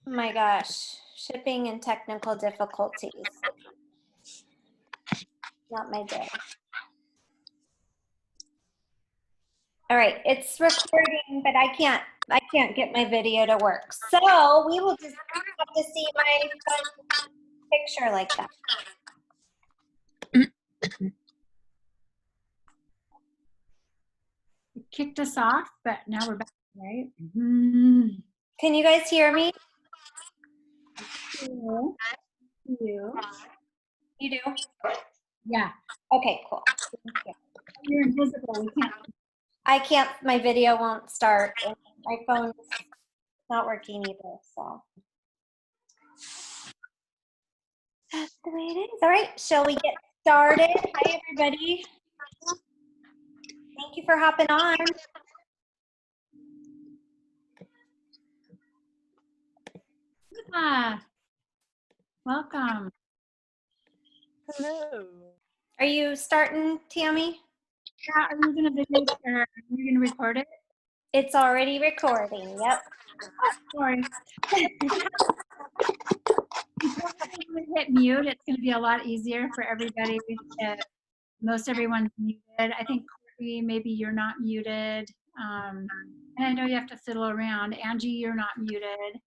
My gosh, shipping and technical difficulties. Not my day. All right, it's recording, but I can't get my video to work. So we will just have to see my fun picture like that. It kicked us off, but now we're back, right? Mm-hmm. Can you guys hear me? You. You do? Yeah. Okay, cool. You're invisible. We can't. I can't, my video won't start. And my phone's not working either, so. That's the way it is. All right, shall we get started? Hi, everybody. Thank you for hopping on. Welcome. Hello. Are you starting, Tami? Yeah, are you going to video or are you going to record it? It's already recording, yep. Oh, sorry. Before we hit mute, it's going to be a lot easier for everybody. Most everyone's muted. I think, Courtney, maybe you're not muted. And I know you have to fiddle around. Angie, you're not muted.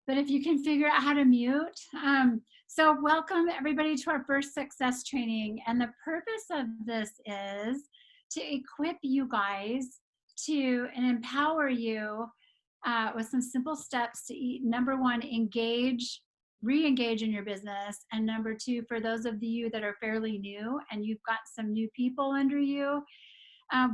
But if you can figure out how to mute. So welcome everybody to our first success training. And the purpose of this is to equip you guys to and empower you with some simple steps to number one, re-engage in your business. And number two, for those of you that are fairly new and you've got some new people under you,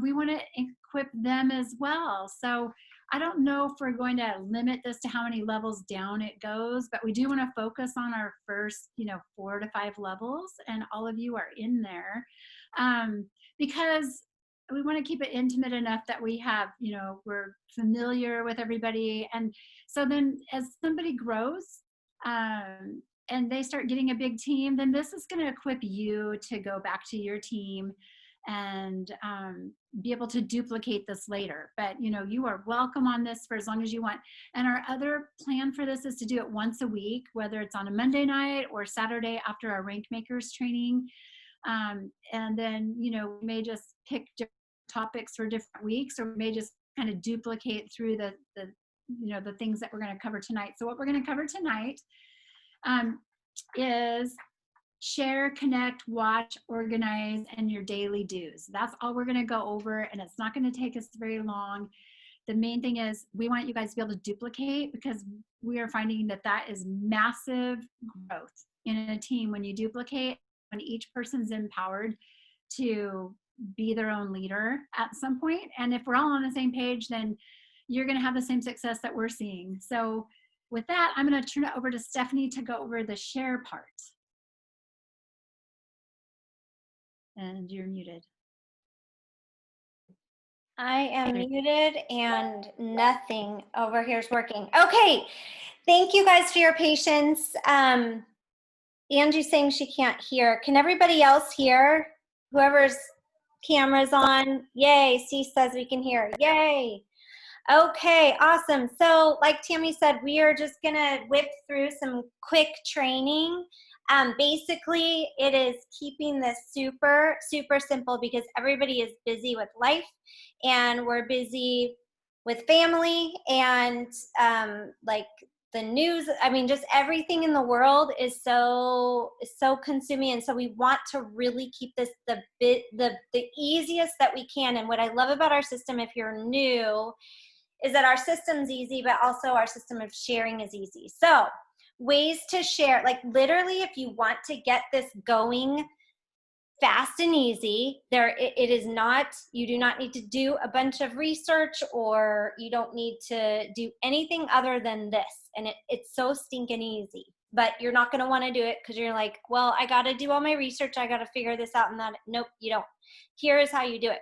we want to equip them as well. So I don't know if we're going to limit this to how many levels down it goes, but we do want to focus on our first, 4 to 5 levels, and all of you are in there because we want to keep it intimate enough that we have, we're familiar with everybody. And so then as somebody grows and they start getting a big team, then this is going to equip you to go back to your team and be able to duplicate this later. But you are welcome on this for as long as you want. And our other plan for this is to do it once a week, whether it's on a Monday night or Saturday after our rank makers training. And then we may just pick different topics for different weeks, or we may just kind of duplicate through the things that we're going to cover tonight. So what we're going to cover tonight is share, connect, watch, organize, and your daily do's. That's all we're going to go over, and it's not going to take us very long. The main thing is we want you guys to be able to duplicate, because we are finding that is massive growth in a team when you duplicate, when each person's empowered to be their own leader at some point. And if we're all on the same page, then you're going to have the same success that we're seeing. So with that, I'm going to turn it over to Stephanie to go over the share part. And you're muted. I am muted and nothing over here is working. Okay, thank you guys for your patience. Angie's saying she can't hear. Can everybody else hear? Whoever's camera's on, yay. C says we can hear, yay. Okay, awesome. So like Tami said, we are just gonna whip through some quick training. Basically, it is keeping this super, super simple because everybody is busy with life and we're busy with family and like the news. I mean, just everything in the world is so consuming, and so we want to really keep this the easiest that we can. And what I love about our system, if you're new, is that our system's easy, but also our system of sharing is easy. So ways to share, like literally if you want to get this going fast and easy, it is not, you do not need to do a bunch of research, or you don't need to do anything other than this. And it's so stinking easy, but you're not going to want to do it because you're like, well, I got to do all my research. I got to figure this out and that. Nope, you don't. Here is how you do it.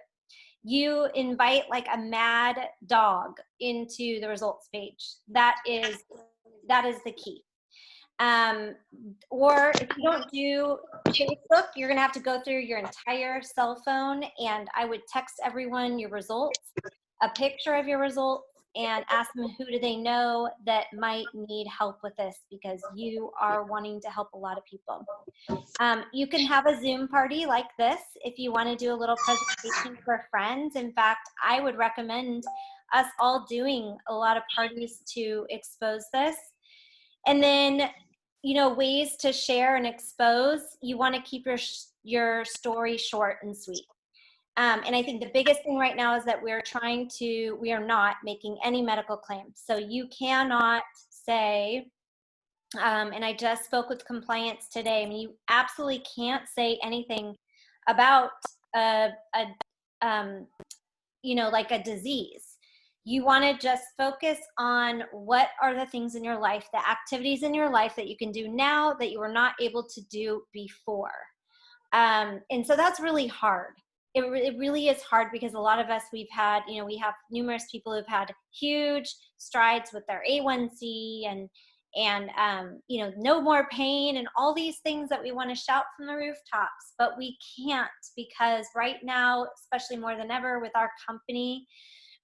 You invite like a mad dog into the results page. That is the key. Or if you don't do Facebook, you're gonna have to go through your entire cell phone, and I would text everyone your results, a picture of your results, and ask them who do they know that might need help with this, because you are wanting to help a lot of people. You can have a Zoom party like this if you want to do a little presentation for friends. In fact, I would recommend us all doing a lot of parties to expose this. And then, ways to share and expose, you want to keep your story short and sweet. And I think the biggest thing right now is that we are not making any medical claims. So you cannot say, and I just spoke with compliance today. I mean, you absolutely can't say anything about like a disease. You want to just focus on what are the things in your life, the activities in your life that you can do now that you were not able to do before. And so that's really hard. It really is hard, because a lot of us, we have numerous people who've had huge strides with their A1C and no more pain and all these things that we want to shout from the rooftops, but we can't, because right now, especially more than ever with our company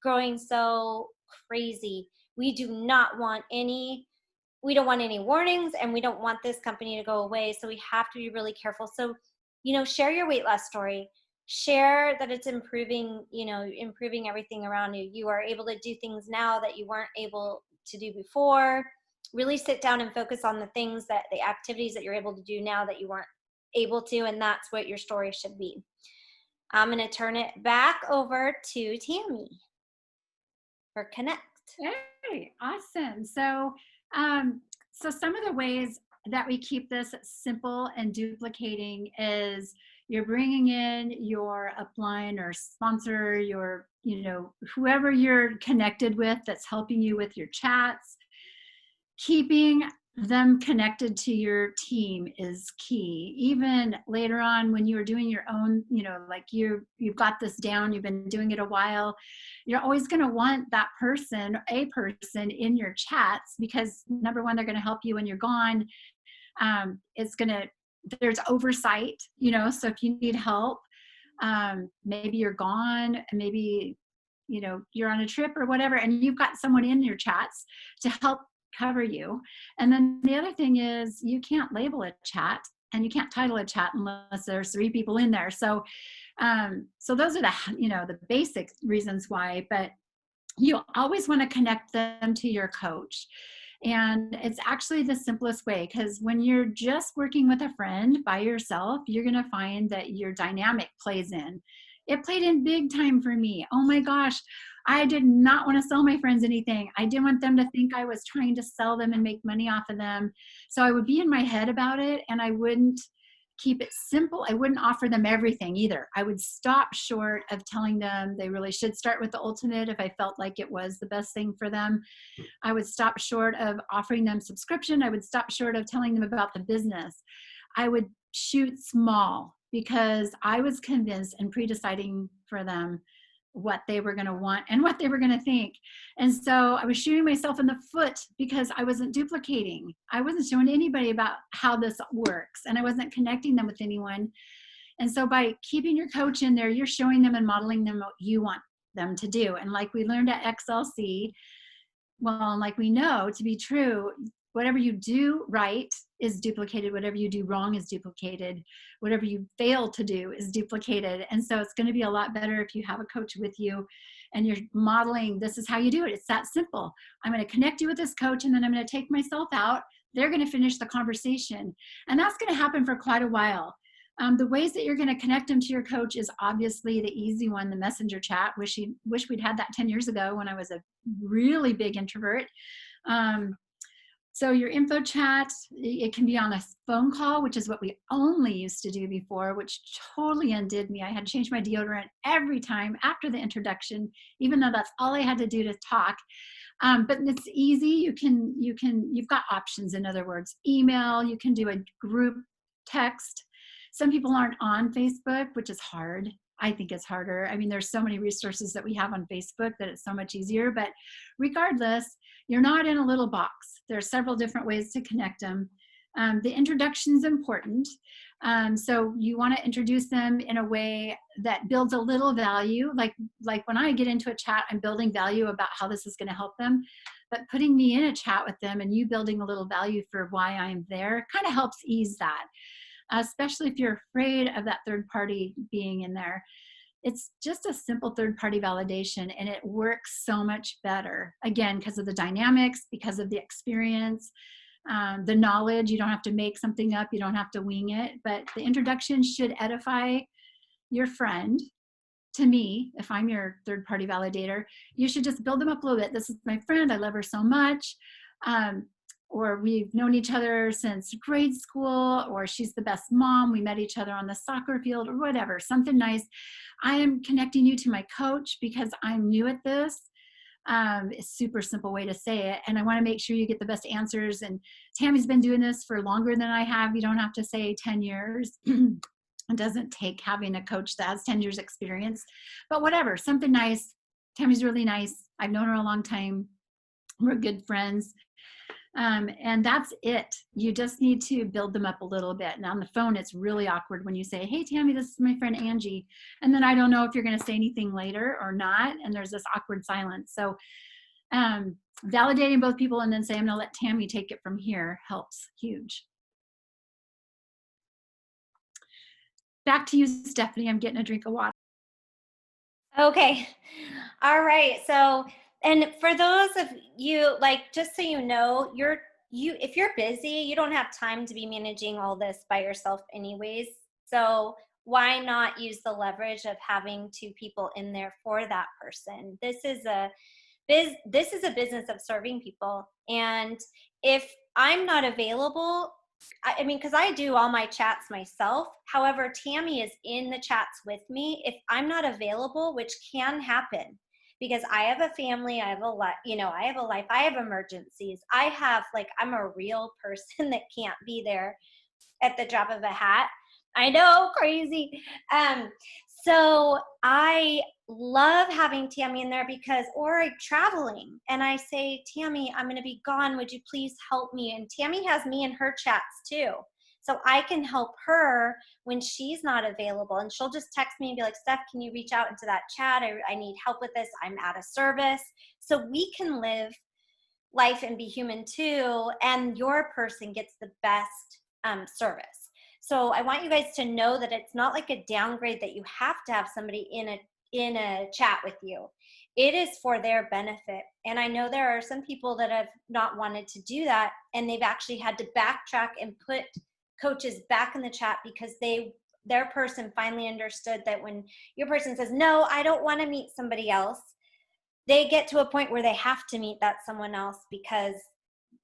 growing so crazy, we don't want any warnings, and we don't want this company to go away. So we have to be really careful. So, share your weight loss story. Share that it's improving everything around you. You are able to do things now that you weren't able to do before. Really sit down and focus on the activities that you're able to do now that you weren't able to, and that's what your story should be. I'm going to turn it back over to Tami for Connect. Hey, awesome. So, so some of the ways that we keep this simple and duplicating is you're bringing in your upline or sponsor, whoever you're connected with that's helping you with your chats. Keeping them connected to your team is key. Even later on when you are doing your own, like you've got this down, you've been doing it a while, you're always going to want a person in your chats, because number one, they're going to help you when you're gone. There's oversight, so if you need help, maybe you're gone, maybe, you're on a trip or whatever, and you've got someone in your chats to help cover you. And then the other thing is, you can't label a chat and you can't title a chat unless there's 3 people in there. So those are the basic reasons why, but you always want to connect them to your coach. And it's actually the simplest way, because when you're just working with a friend by yourself, you're going to find that your dynamic plays in. It played in big time for me. Oh my gosh, I did not want to sell my friends anything. I didn't want them to think I was trying to sell them and make money off of them. So I would be in my head about it, and I wouldn't keep it simple. I wouldn't offer them everything either. I would stop short of telling them they really should start with the ultimate if I felt like it was the best thing for them. I would stop short of offering them subscription. I would stop short of telling them about the business. I would shoot small, because I was convinced and pre-deciding for them what they were going to want and what they were going to think. And so I was shooting myself in the foot, because I wasn't duplicating. I wasn't showing anybody about how this works, and I wasn't connecting them with anyone. And so by keeping your coach in there, you're showing them and modeling them what you want them to do. And like we learned at XLC, well, like we know to be true, whatever you do right is duplicated. Whatever you do wrong is duplicated. Whatever you fail to do is duplicated. And so it's going to be a lot better if you have a coach with you and you're modeling, this is how you do it. It's that simple. I'm going to connect you with this coach, and then I'm going to take myself out. They're going to finish the conversation. And that's going to happen for quite a while. The ways that you're going to connect them to your coach is obviously the easy one, the messenger chat. Wish we'd had that 10 years ago when I was a really big introvert. So your info chat, it can be on a phone call, which is what we only used to do before, which totally undid me. I had to change my deodorant every time after the introduction, even though that's all I had to do to talk. But it's easy. You've got options. In other words, email, you can do a group text. Some people aren't on Facebook, which is hard. I think it's harder. I mean, there's so many resources that we have on Facebook that it's so much easier, but regardless, you're not in a little box. There are several different ways to connect them. The introduction is important. So you want to introduce them in a way that builds a little value. Like when I get into a chat, I'm building value about how this is going to help them. But putting me in a chat with them and you building a little value for why I'm there kind of helps ease that, especially if you're afraid of that third party being in there. It's just a simple third party validation and it works so much better. Again, because of the dynamics, because of the experience, the knowledge. You don't have to make something up, you don't have to wing it, but the introduction should edify your friend. To me, if I'm your third party validator, you should just build them up a little bit. This is my friend, I love her so much. Or we've known each other since grade school, or she's the best mom, we met each other on the soccer field, or whatever, something nice. I am connecting you to my coach because I'm new at this. A super simple way to say it. And I want to make sure you get the best answers. And Tammy's been doing this for longer than I have. You don't have to say 10 years. It doesn't take having a coach that has 10 years experience, but whatever, something nice. Tammy's really nice. I've known her a long time. We're good friends. And that's it. You just need to build them up a little bit. And on the phone, it's really awkward when you say, hey, Tami, this is my friend Angie. And then I don't know if you're going to say anything later or not. And there's this awkward silence. So validating both people and then say, I'm going to let Tami take it from here helps huge. Back to you, Stephanie. I'm getting a drink of water. Okay. All right. So, and for those of you, like, just so you know, if you're busy, you don't have time to be managing all this by yourself anyways. So why not use the leverage of having two people in there for that person? This is a business of serving people. And if I'm not available, I mean, because I do all my chats myself. However, Tami is in the chats with me. If I'm not available, which can happen, because I have a family, I have a life, I have a life, I have emergencies. I'm a real person that can't be there at the drop of a hat. I know, crazy. So I love having Tami in there or traveling, and I say, Tami, I'm going to be gone. Would you please help me? And Tami has me in her chats too. So I can help her when she's not available. And she'll just text me and be like, Steph, can you reach out into that chat? I need help with this. I'm out of service. So we can live life and be human too. And your person gets the best service. So I want you guys to know that it's not like a downgrade that you have to have somebody in a chat with you. It is for their benefit. And I know there are some people that have not wanted to do that, and they've actually had to backtrack and put coaches back in the chat because their person finally understood that when your person says, no, I don't want to meet somebody else, they get to a point where they have to meet that someone else because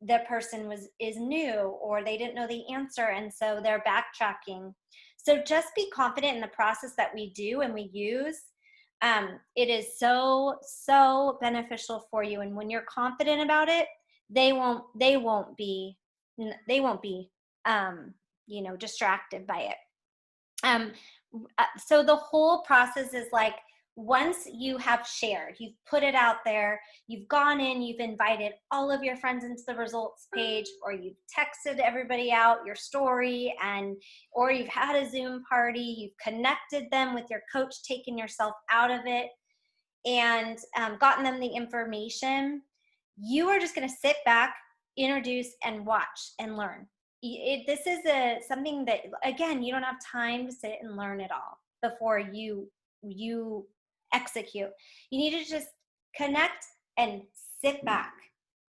the person is new or they didn't know the answer, and so they're backtracking. So just be confident in the process that we do and we use. It is so beneficial for you, and when you're confident about it, they won't be distracted by it. So the whole process is like, once you have shared, you've put it out there, you've gone in, you've invited all of your friends into the results page, or you've texted everybody out your story, or you've had a Zoom party, you've connected them with your coach, taken yourself out of it, and gotten them the information. You are just going to sit back, introduce, and watch and learn. This is something that, again, you don't have time to sit and learn it all before you execute. You need to just connect and sit back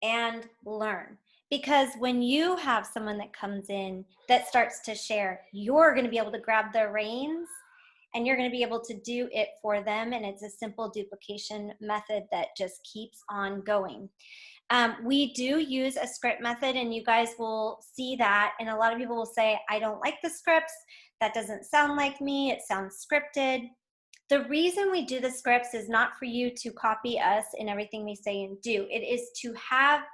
and learn, because when you have someone that comes in that starts to share, you're going to be able to grab the reins and you're going to be able to do it for them. And it's a simple duplication method that just keeps on going. We do use a script method, and you guys will see that. And a lot of people will say, I don't like the scripts. That doesn't sound like me. It sounds scripted. The reason we do the scripts is not for you to copy us in everything we say and do. It is to have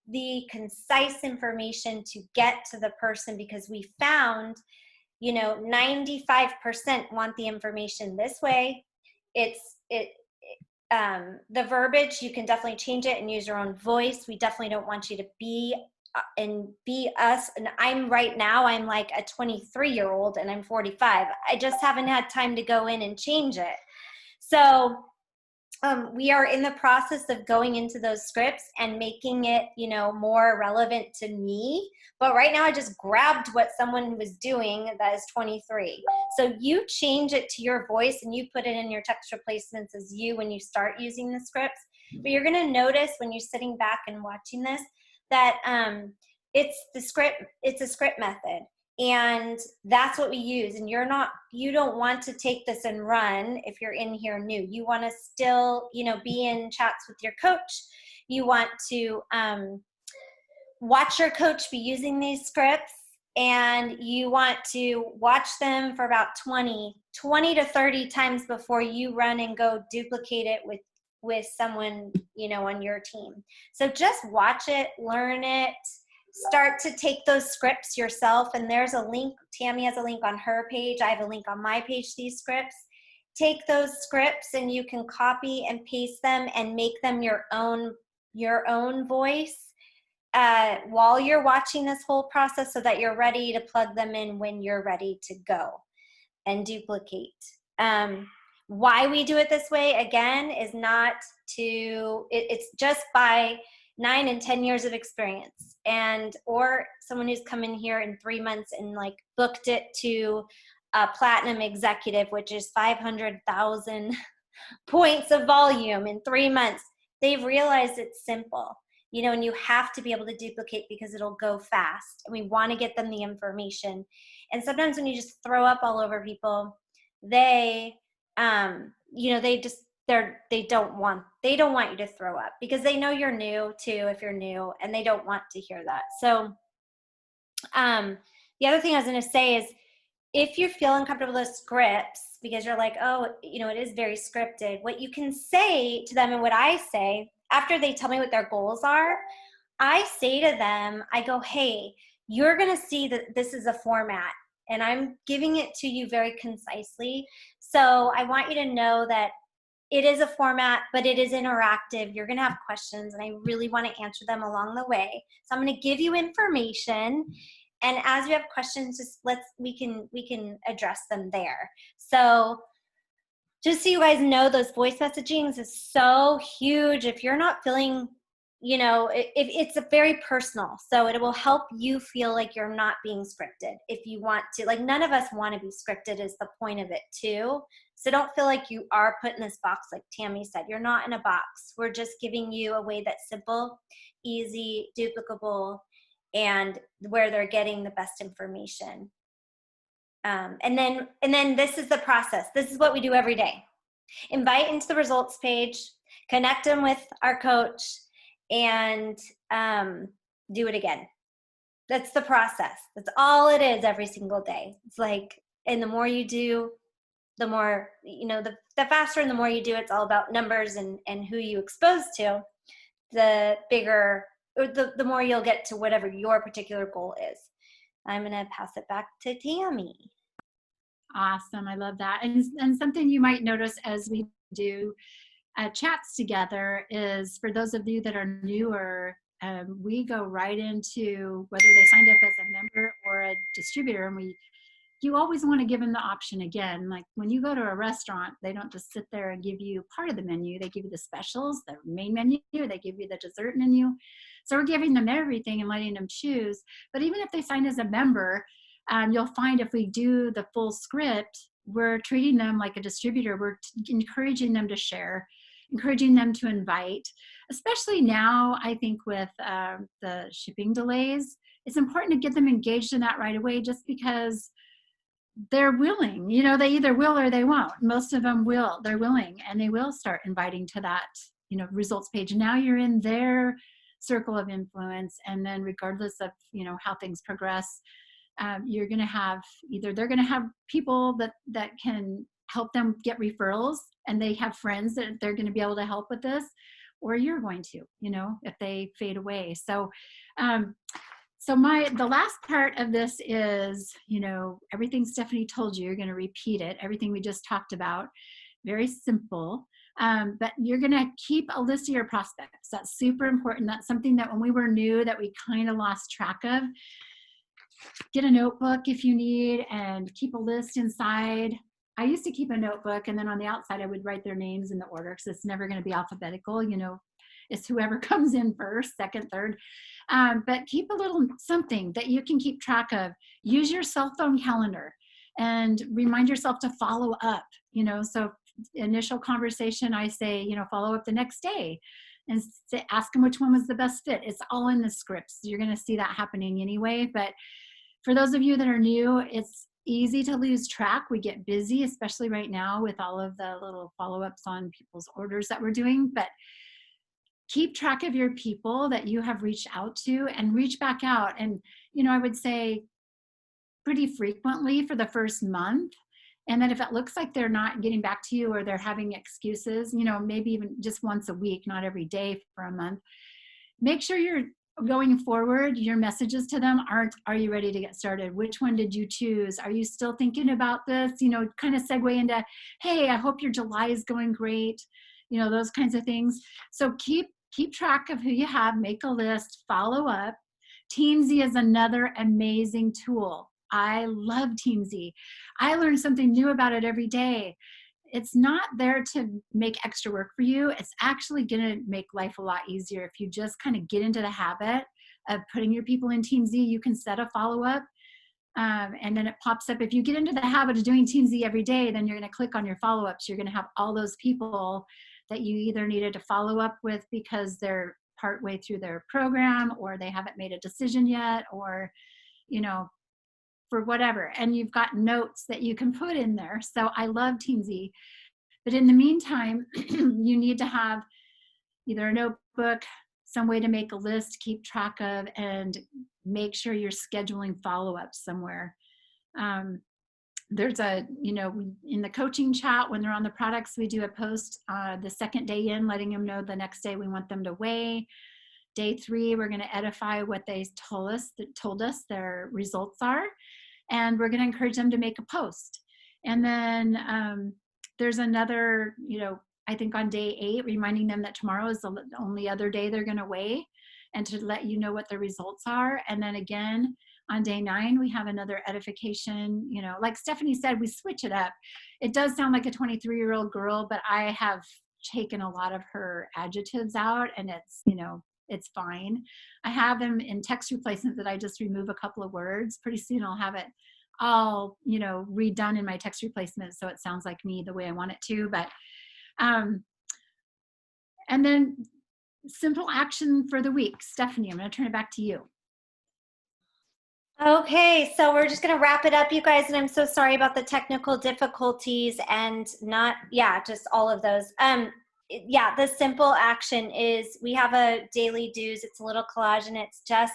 the concise information to get to the person, because we found, 95% want the information this way. The verbiage, you can definitely change it and use your own voice. We definitely don't want you to be and be us. And I'm right now, I'm like a 23-year-old and I'm 45. I just haven't had time to go in and change it. So we are in the process of going into those scripts and making it, you know, more relevant to me. But right now I just grabbed what someone was doing that is 23. So you change it to your voice and you put it in your text replacements as you when you start using the scripts. But you're going to notice when you're sitting back and watching this that it's a script method. And that's what we use. And you don't want to take this and run if you're in here new. You want to still, you know, be in chats with your coach. You want to watch your coach be using these scripts, and you want to watch them for about 20 to 30 times before you run and go duplicate it with someone, you know, on your team. So just watch it, learn it, start to take those scripts yourself. And there's a link. Tami has a link on her page. I have a link on my page, these scripts. Take those scripts and you can copy and paste them and make them your own voice while you're watching this whole process, so that you're ready to plug them in when you're ready to go and duplicate. Why we do it this way, again, is not to, it's just by 9 and 10 years of experience, or someone who's come in here in 3 months and like booked it to a platinum executive, which is 500,000 points of volume in 3 months. They've realized it's simple, you know, and you have to be able to duplicate because it'll go fast, and we want to get them the information. And sometimes when you just throw up all over people, they, you know, they don't want you to throw up because they know you're new too, if you're new, and they don't want to hear that. So the other thing I was going to say is, if you feel uncomfortable with scripts because you're like, oh, you know, it is very scripted, what you can say to them, and what I say after they tell me what their goals are, I say to them, I go, hey, you're going to see that this is a format, and I'm giving it to you very concisely. So I want you to know that it is a format, but it is interactive. You're going to have questions, and I really want to answer them along the way. So I'm going to give you information, and as you have questions, just we can address them there. So just so you guys know, those voice messagings is so huge. If you're not feeling, you know, it's a very personal, so it will help you feel like you're not being scripted. If you want to, like, none of us want to be scripted is the point of it too. So don't feel like you are put in this box. Like Tami said, you're not in a box. We're just giving you a way that's simple, easy, duplicable, and where they're getting the best information. And then this is the process. This is what we do every day. Invite into the results page, connect them with our coach, and do it again. That's the process. That's all it is every single day. It's like, and the more you do, the more, you know, the faster and the more you do. It's all about numbers and who you expose to, the bigger, or the more you'll get to whatever your particular goal is. I'm going to pass it back to Tami. Awesome. I love that. And something you might notice as we do chats together is, for those of you that are newer, we go right into whether they signed up as a member or a distributor, and you always want to give them the option again. Like when you go to a restaurant, they don't just sit there and give you part of the menu. They give you the specials, the main menu, they give you the dessert menu. So we're giving them everything and letting them choose. But even if they sign as a member, you'll find if we do the full script, we're treating them like a distributor. We're encouraging them to share, encouraging them to invite, especially now, I think with the shipping delays. It's important to get them engaged in that right away, just because they're willing. You know, they either will or they won't. Most of them will. They're willing, and they will start inviting to that, you know, results page. Now you're in their circle of influence, and then regardless of, you know, how things progress, you're going to have, either they're going to have people that can help them get referrals, and they have friends that they're going to be able to help with this, or you're going to, you know, if they fade away. So the last part of this is, you know, everything Stephanie told you, you're going to repeat it. Everything we just talked about, very simple. But you're going to keep a list of your prospects. That's super important. That's something that when we were new that we kind of lost track of. Get a notebook if you need and keep a list inside. I used to keep a notebook, and then on the outside I would write their names in the order because it's never going to be alphabetical. It's whoever comes in first, second, third. But keep a little something that you can keep track of. Use your cell phone calendar and remind yourself to follow up. So initial conversation, I say, follow up the next day and ask them which one was the best fit. It's all in the scripts. You're going to see that happening anyway. But for those of you that are new, it's easy to lose track. We get busy, especially right now with all of the little follow-ups on people's orders that we're doing. But keep track of your people that you have reached out to and reach back out. And, I would say pretty frequently for the first month. And then if it looks like they're not getting back to you or they're having excuses, maybe even just once a week, not every day for a month, make sure you're going forward, your messages to them are you ready to get started? Which one did you choose? Are you still thinking about this? Kind of segue into, hey, I hope your July is going great. Those kinds of things. So keep track of who you have, make a list, follow up. Teamzy is another amazing tool. I love Teamzy. I learn something new about it every day. It's not there to make extra work for you. It's actually going to make life a lot easier. If you just kind of get into the habit of putting your people in Teamzy, you can set a follow-up and then it pops up. If you get into the habit of doing Teamzy every day, then you're going to click on your follow-ups. You're going to have all those people that you either needed to follow up with because they're partway through their program or they haven't made a decision yet or, for whatever, and you've got notes that you can put in there. So I love Teamzy. But in the meantime, you need to have either a notebook, some way to make a list, keep track of, and make sure you're scheduling follow-ups somewhere. There's in the coaching chat, when they're on the products, we do a post the second day in, letting them know the next day we want them to weigh. Day 3, we're going to edify what they told us their results are. And we're going to encourage them to make a post. And then there's another, I think on day 8, reminding them that tomorrow is the only other day they're going to weigh and to let you know what the results are. And then again, on day 9, we have another edification. Like Stephanie said, we switch it up. It does sound like a 23-year-old girl, but I have taken a lot of her adjectives out and it's fine. I have them in text replacement that I just remove a couple of words. Pretty soon I'll have it all, redone in my text replacement so it sounds like me the way I want it to. But, and then simple action for the week. Stephanie, I'm going to turn it back to you. Okay, so we're just going to wrap it up, you guys, and I'm so sorry about the technical difficulties and just all of those. The simple action is we have a daily do's. It's a little collage, and it's just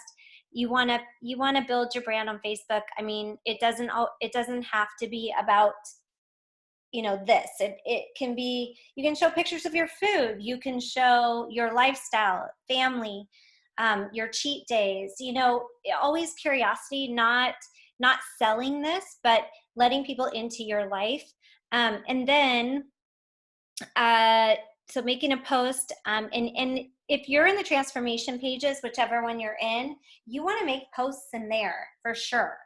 you want to build your brand on Facebook. I mean, it doesn't have to be about this. It can be, you can show pictures of your food, you can show your lifestyle, family, your cheat days. Always curiosity, not selling this, but letting people into your life, and then. So making a post, and if you're in the transformation pages, whichever one you're in, you want to make posts in there for sure.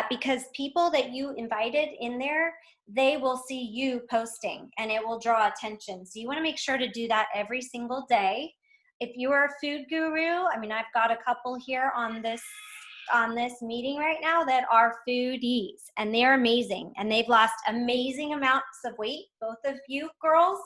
Because people that you invited in there, they will see you posting and it will draw attention. So you want to make sure to do that every single day. If you are a food guru, I mean, I've got a couple here on this meeting right now that are foodies, and they're amazing, and they've lost amazing amounts of weight, both of you girls,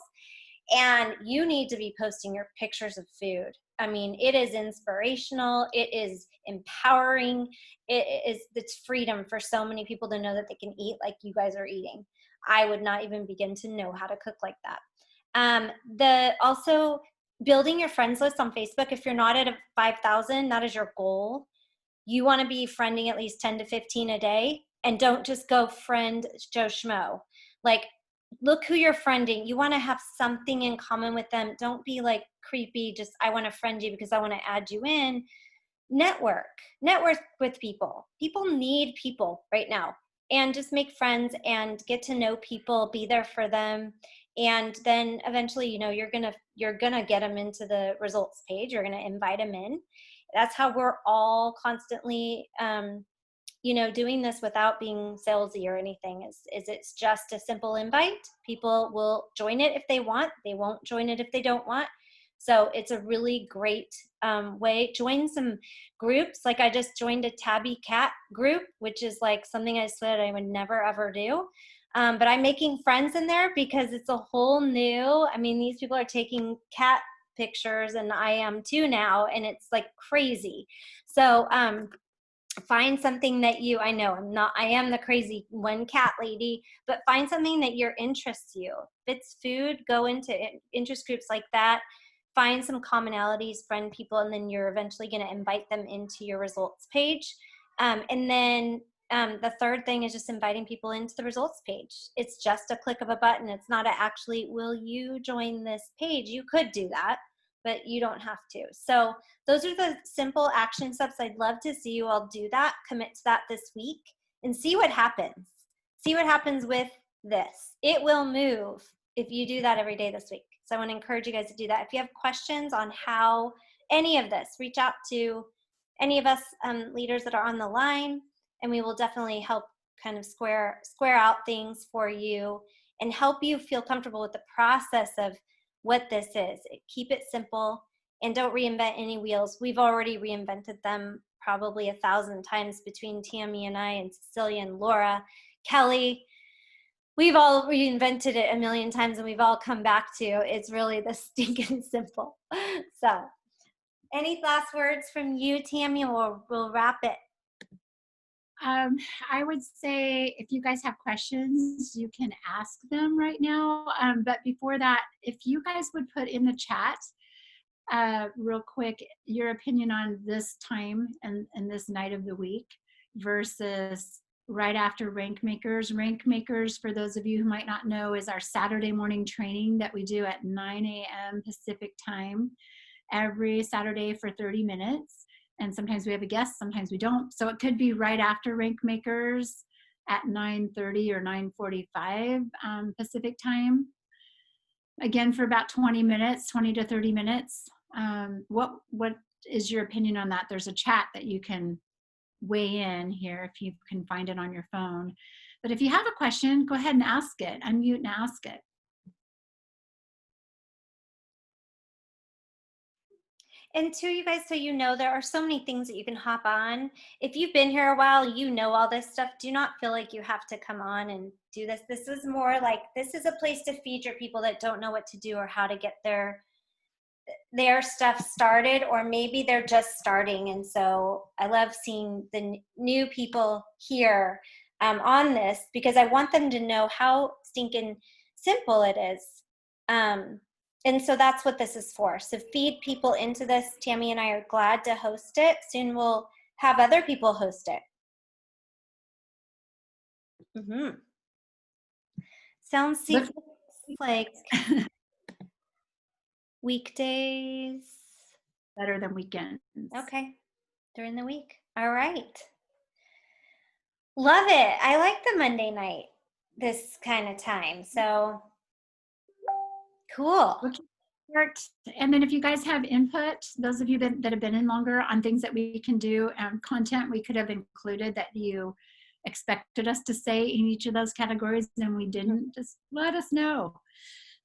and you need to be posting your pictures of food. I mean, it is inspirational, it is empowering, it's freedom for so many people to know that they can eat like you guys are eating. I would not even begin to know how to cook like that. Also building your friends list on Facebook. If you're not at 5,000, that is your goal. You want to be friending at least 10 to 15 a day, and don't just go friend Joe Schmo. Like, look who you're friending. You want to have something in common with them. Don't be like creepy, just I want to friend you because I want to add you in. Network with people. People need people right now, and just make friends and get to know people, be there for them, And then eventually, you know, you're gonna get them into the results page. You're gonna invite them in. That's how we're all constantly, you know, doing this without being salesy or anything. Is it's just a simple invite. People will join it if they want. They won't join it if they don't want. So it's a really great way. Join some groups. Like I just joined a Tabby Cat group, which is like something I said I would never ever do. But I'm making friends in there because it's a whole new, I mean, these people are taking cat pictures and I am too now, and it's like crazy. So find something that I know I am the crazy one cat lady, but find something that interests you. If it's food, go into interest groups like that. Find some commonalities, friend people, and then you're eventually going to invite them into your results page. And then the third thing is just inviting people into the results page. It's just a click of a button. It's not actually, will you join this page? You could do that, but you don't have to. So those are the simple action steps. I'd love to see you all do that, commit to that this week, and see what happens. See what happens with this. It will move if you do that every day this week. So I want to encourage you guys to do that. If you have questions on how any of this, reach out to any of us leaders that are on the line, and we will definitely help kind of square out things for you and help you feel comfortable with the process of what this is. Keep it simple and don't reinvent any wheels. We've already reinvented them probably 1,000 times between Tami and I and Cecilia and Laura, Kelly. We've all reinvented it 1,000,000 times and we've all come back to it's really the stinking simple. So any last words from you, Tami, or we'll wrap it? I would say if you guys have questions, you can ask them right now. But before that, if you guys would put in the chat real quick your opinion on this time and this night of the week versus right after Rank Makers. Rank Makers, for those of you who might not know, is our Saturday morning training that we do at 9 a.m. Pacific time every Saturday for 30 minutes. And sometimes we have a guest, sometimes we don't. So it could be right after Rank Makers at 9:30 or 9:45 Pacific time. Again, for about 20 minutes, 20 to 30 minutes. What is your opinion on that? There's a chat that you can weigh in here if you can find it on your phone. But if you have a question, go ahead and ask it. Unmute and ask it. And too, you guys, so you know, there are so many things that you can hop on. If you've been here a while, you know all this stuff. Do not feel like you have to come on and do this. This is more like, this is a place to feature people that don't know what to do or how to get their stuff started, or maybe they're just starting. And so I love seeing the new people here on this, because I want them to know how stinking simple it is. And so that's what this is for. So feed people into this. Tami and I are glad to host it. Soon we'll have other people host it. Sounds like weekdays. Better than weekends. Okay, during the week. All right. Love it. I like the Monday night, this kind of time. So cool. And then if you guys have input, those of you that have been in longer, on things that we can do and content we could have included that you expected us to say in each of those categories and we didn't, just let us know.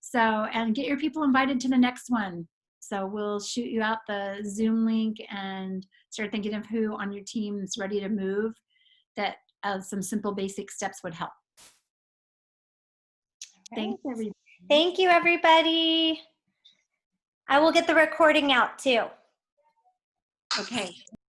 So, and get your people invited to the next one. So we'll shoot you out the Zoom link and start thinking of who on your team is ready to move, that some simple basic steps would help. Right. Thanks, everybody. Thank you, everybody. I will get the recording out too. Okay.